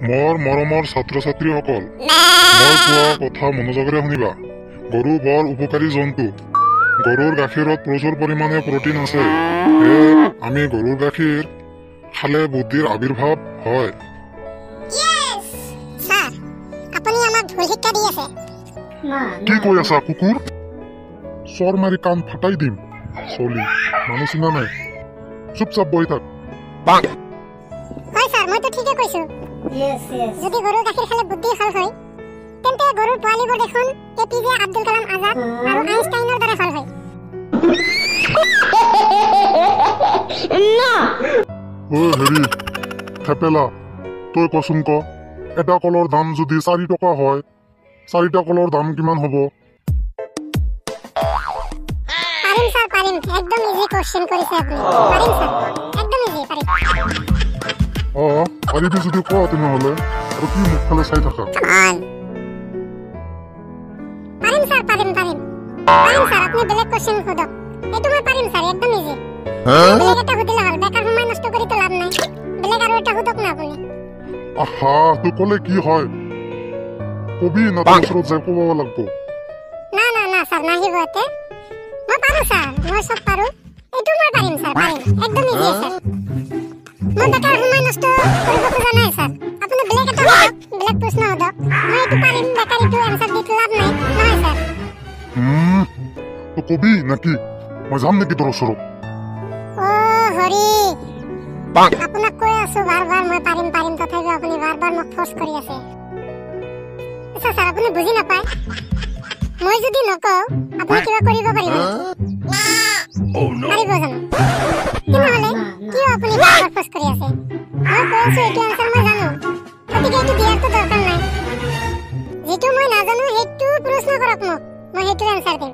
মোৰ মৰমৰ ছাত্ৰ ছাত্ৰীসকল, মই কোৱা কথা মনোযোগেৰে শুনিবা। গৰু বৰ উপকাৰী জন্তু। গৰুৰ গাখীৰত প্ৰচুৰ পৰিমাণে প্ৰটিন আছে। আমি গৰুৰ গাখীৰ খালে বুদ্ধিৰ আবিৰ্ভাৱ হয়। কি কৈ আছা কুকুৰ? চৰ মাৰি কাণ ফাটাই দিম। চলি মানুহ চিনা নাই, চুপচাপ বহি থাক। হয় স্যার, মই তো ঠিকই কইছো। যদি গরুর গাখীৰ খালে বুদ্ধি হল হয়, তেন্তে গৰুৰ পোৱালিবোৰ দেখোন এপিজে আব্দুল কালাম আজাদ আৰু আইনষ্টাইনৰ দৰে হল হয়। হেৰি থেপেলা, তই কচোন ক, এটা কলৰ দাম যদি 4 টকা হয়, 4টা কলৰ দাম কিমান হ'ব? পাৰিম স্যাৰ, পাৰিম। একদম ইজি কোশ্চেন কৰিছে আপুনি। পাৰিম স্যাৰ, একদম ইজি, পাৰিম। পাৰিবি যদি ক তেনেহ'লে, আৰু কি মুখফালে চাই থাকা? পাৰিম স্যাৰ, পাৰিম। পাৰিম স্যাৰ, আপুনি বেলেগ কোশ্চেন সোধক। এইটো মই পাৰিম স্যাৰ, একদম ইজি। বেলেগ এটা সুধিলে হ'ল, বেকাৰ সময় নষ্ট কৰি তো লাভ নাই। বেলেগ আৰু এটা সুধক না আপুনি। তই ক'লে কি হয়? কবি না তোৰ ওচৰত যাই ক'ব লাগিব? না স্যাৰ, নাহিব এতে। মই পাৰো স্যাৰ, মই সব পাৰো। এইটো মই পাৰিম স্যাৰ, পাৰিম। একদম ইজি স্যাৰ। মই বেকাৰ সময় নষ্ট কৰিব খোজা নাই স্যাৰ। আপুনি বেলেগ এটা সোধক, বেলেগ প্ৰশ্ন সোধক। মই এইটো পাৰিম, বেকাৰ এইটো এনসাৰ দি লাভ নাই, নহয় স্যাৰ। তই কবি নাকি? মই যাম নেকি তোৰ ওচৰত? হৰি, আপোনাক কৈ আছো বাৰ মই পাৰিম, তথাপি আপুনি বাৰ মোক ফৰ্চ কৰি আছে। আচ্ছা স্যাৰ, আপুনি বুজি নাপায়? মই যদি নকওঁ আপুনি কিবা কৰিব পাৰিব? পাৰিব জানো? তেনেহ'লে কিয় আপুনি বাৰ ফৰ্চ কৰি আছে? মই কৈ আছো এইটো এনসাৰ মই জানো, গতিকে এইটো দিয়াৰতো দৰকাৰ নাই। যিটো মই নাজানো সেইটো প্ৰশ্ন কৰক মোক, মই সেইটো এনসাৰ দিম।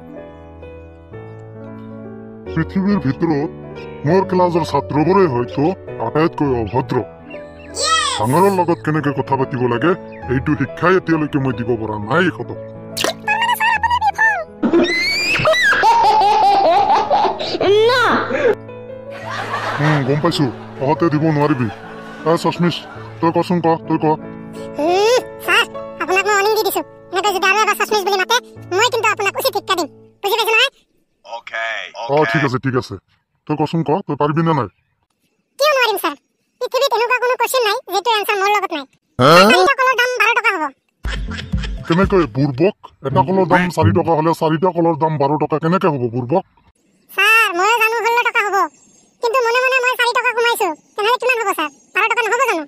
পৃথিৱীৰ ভিতৰত মোৰ ক্লাছৰ ছাত্ৰবোৰে হয়তো আটাইতকৈ অভদ্ৰ। ডাঙৰৰ লগত কেনেকে কথা পাতিব লাগে এইটো শিক্ষাই এতিয়ালৈকে মই দিব পৰা নাই ইহঁতক। গম পাইছো, তহঁতে দিব নোৱাৰিবি। চশমিছ, তই কচোন ক, তই ক। স্যাৰ, আপোনাক মই অনিং দি দিছো। এনেকৈ যদি আৰু এবাৰ চশমিছ বুলি মাতে, মই কিন্তু আপোনাক উচিত শিক্ষা দিম। বুজি পাইছে নহয়? ঠিক আছে। তই কচোন ক, তই পাৰিবি নে নাই? কিয় নোৱাৰিম স্যাৰ? পৃথিৱীত এনেকুৱা কোনো কোৱেশ্চন নাই যেটো এনসাৰ মোৰ লগত নাই। 4টা কলৰ দাম 12 টকা হ'ব। কেনেকৈ বুৰ্বক? এটা কলৰ দাম 4 টকা হ'লে 4টা কলৰ দাম 12 টকা কেনেকে হ'ব বুৰ্বক? স্যার, মই জানো 16 টকা হ'ব, কিন্তু মনে মনে মই 4 টকা কমাইছো। তেনেহ'লে কিমান হ'ব স্যার? 12 টকা নহ'ব জানো?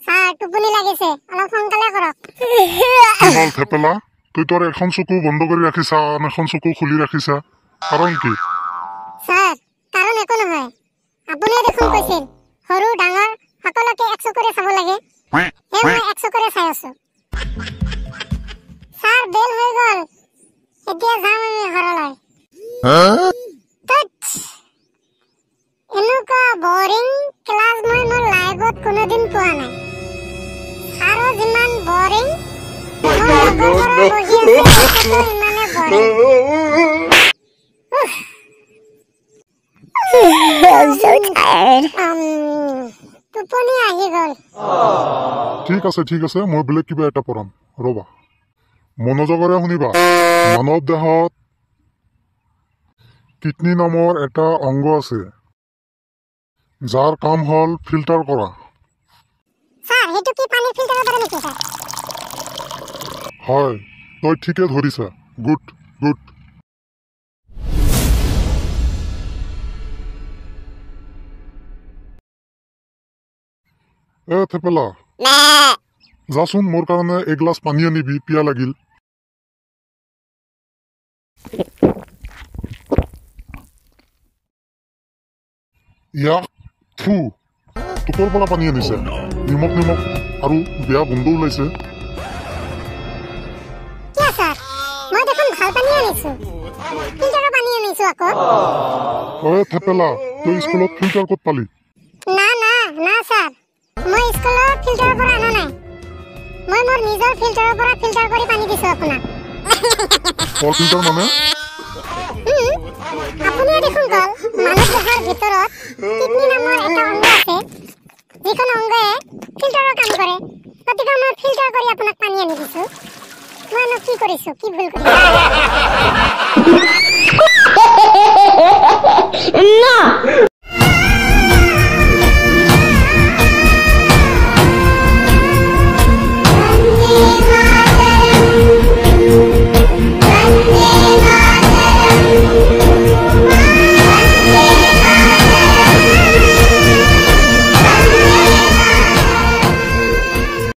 স্যার, টোপনি লাগিছে, অলপ সোনকালে কৰক। হ'ল থেপেলা, তুই তোৰ এখন চকু বন্ধ কৰি ৰাখিছা, এখন চকু খুলি ৰাখিছা, কাৰণ কি? স্যাৰ, কাৰণ একো নহয়। আপুনিয়ে দেখোন কৈছিল সৰু ডাঙৰ সকলোকে এক চকুৰে চাব লাগে। মই এক চকুৰে চাই আছো। স্যাৰ, বেল হৈ গ'ল, এতিয়া যাম আমি ঘৰলৈ। এনেকুৱা বৰিং ক্লাছ মই মোৰ লাইফত কোনোদিন পোৱা নাই। আৰু যিমান বৰিং, ইমানে বৰিং। টোপনি আহি গ'ল। ঠিক আছে, মই বেলেগ কিবা এটা পঢ়াম, ৰবা। মনোযোগেৰে শুনিবা। মানৱ দেহত কিডনী নামৰ এটা অংগ আছে, যাৰ কাম হ'ল ফিল্টাৰ কৰা। স্যাৰ, হেতু কি পানী ফিল্টাৰৰ দৰে নেকি স্যাৰ? হয়, তই ঠিকে ধৰিছা। গুড। থেপেলা, যাচোন মোৰ কাৰণে এগিলাচ পানী আনিবি, পিয়া লাগিল। তোকৰ পৰা পানী আনিছে, নিমখ আৰু বেয়া গোন্ধ ওলাইছে। কিয় স্যাৰ? মই দেখোন ভাল পানী আনিছো, ফিল্টাৰৰ পানী আনিছো আকৌ। থেপেলা, তই স্কুলত ফিল্টাৰ ক'ত পালি? না স্যাৰ, মই স্কুলত ফিল্টাৰৰ পৰা আনা নাই। মই মোৰ নিজৰ ফিল্টাৰৰ পৰা ফিল্টাৰ কৰি পানী দিছো আপোনাক। ফিল্টাৰ মানে? কিডনি নামৰ এটা অংগ আছে যিখন অংগে ফিল্টাৰৰ কাম কৰে গতিকে মই ফিল্টাৰ কৰি আপোনাক পানী আনি দিছো মই কি কৰিছো কি ভুল কৰিছো